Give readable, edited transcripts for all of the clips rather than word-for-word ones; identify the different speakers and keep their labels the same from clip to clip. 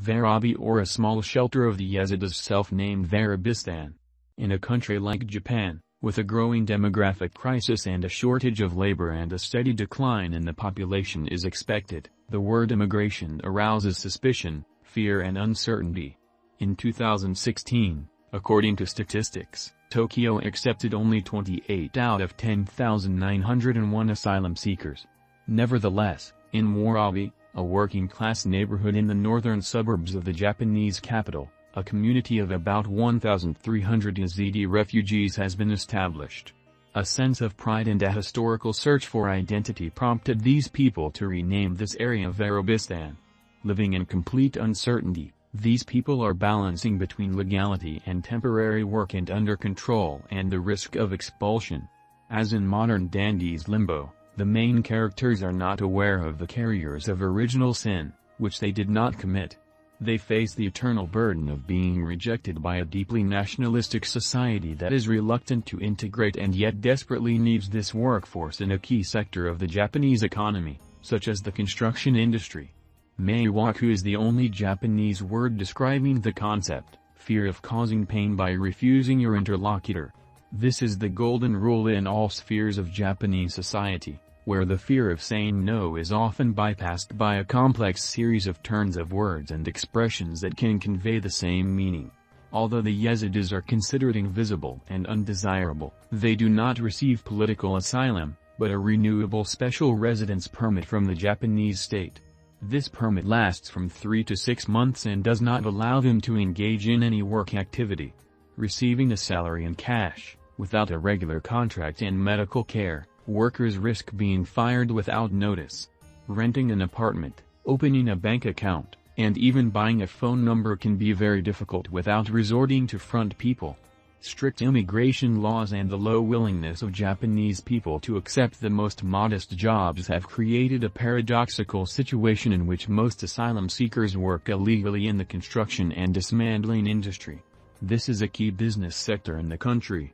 Speaker 1: Varabi, or a small shelter of the Yezidis self-named Varabistan. In a country like Japan, with a growing demographic crisis and a shortage of labor and a steady decline in the population is expected, the word immigration arouses suspicion, fear and uncertainty. In 2016, according to statistics, Tokyo accepted only 28 out of 10,901 asylum seekers. Nevertheless, in Varabi, a working-class neighborhood in the northern suburbs of the Japanese capital, a community of about 1,300 Yazidi refugees has been established. A sense of pride and a historical search for identity prompted these people to rename this area Varabistan. Living in complete uncertainty, these people are balancing between legality and temporary work and under control and the risk of expulsion. As in modern Dandy's limbo, the main characters are not aware of the carriers of original sin, which they did not commit. They face the eternal burden of being rejected by a deeply nationalistic society that is reluctant to integrate and yet desperately needs this workforce in a key sector of the Japanese economy, such as the construction industry. Meiwaku is the only Japanese word describing the concept, fear of causing pain by refusing your interlocutor. This is the golden rule in all spheres of Japanese society, where the fear of saying no is often bypassed by a complex series of turns of words and expressions that can convey the same meaning. Although the Yezidis are considered invisible and undesirable, they do not receive political asylum, but a renewable special residence permit from the Japanese state. This permit lasts from 3 to 6 months and does not allow them to engage in any work activity. Receiving a salary in cash, without a regular contract and medical care, workers risk being fired without notice. Renting an apartment, opening a bank account, and even buying a phone number can be very difficult without resorting to front people. Strict immigration laws and the low willingness of Japanese people to accept the most modest jobs have created a paradoxical situation in which most asylum seekers work illegally in the construction and dismantling industry. This is a key business sector in the country.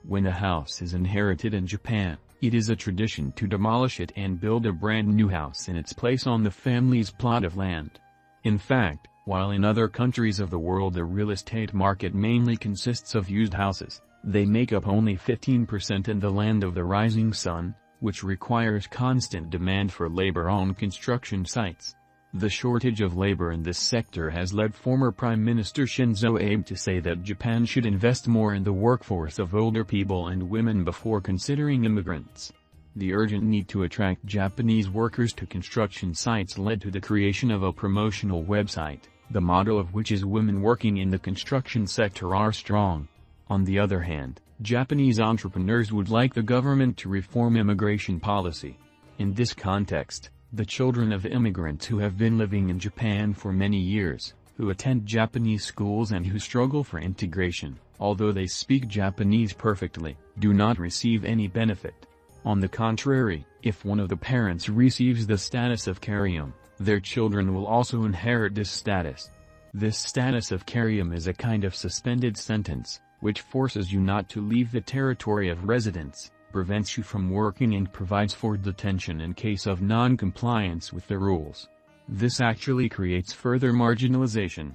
Speaker 1: When a house is inherited in Japan, it is a tradition to demolish it and build a brand new house in its place on the family's plot of land. In fact, while in other countries of the world the real estate market mainly consists of used houses, they make up only 15% in the land of the rising sun, which requires constant demand for labor on construction sites. The shortage of labor in this sector has led former Prime Minister Shinzo Abe to say that Japan should invest more in the workforce of older people and women before considering immigrants. The urgent need to attract Japanese workers to construction sites led to the creation of a promotional website, the motto of which is "Women working in the construction sector are strong." On the other hand, Japanese entrepreneurs would like the government to reform immigration policy. In this context, the children of immigrants who have been living in Japan for many years, who attend Japanese schools and who struggle for integration, although they speak Japanese perfectly, do not receive any benefit. On the contrary, if one of the parents receives the status of Karium, their children will also inherit this status. This status of Karium is a kind of suspended sentence, which forces you not to leave the territory of residence, prevents you from working and provides for detention in case of non-compliance with the rules. This actually creates further marginalization.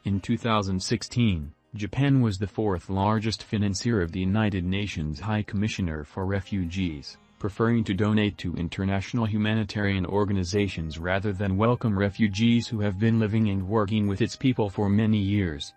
Speaker 1: In 2016, Japan was the fourth largest financier of the United Nations High Commissioner for Refugees, preferring to donate to international humanitarian organizations rather than welcome refugees who have been living and working with its people for many years.